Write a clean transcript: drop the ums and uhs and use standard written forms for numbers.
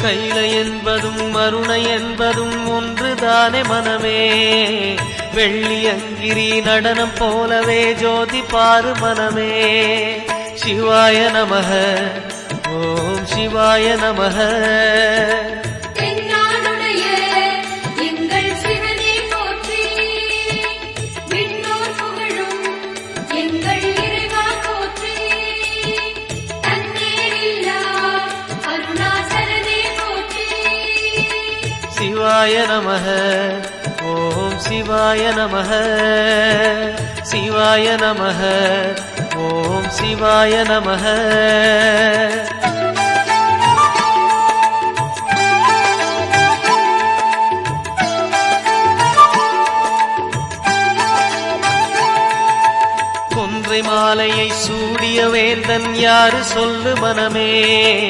கைலை என்பதும் மருணை என்பதும் ஒன்றுதானே மனமே. வெள்ளியங்கிரி நடனம் போலவே ஜோதி பாரு மனமே. சிவாய நமக ஓம் சிவாய நமக. சிவாய நமக ஓம் சிவாய நமக. சிவாய நமக ஓம் சிவாய நமக. கொன்றை மாலையை சூடிய வேந்தன் யாரு சொல்லு மனமே.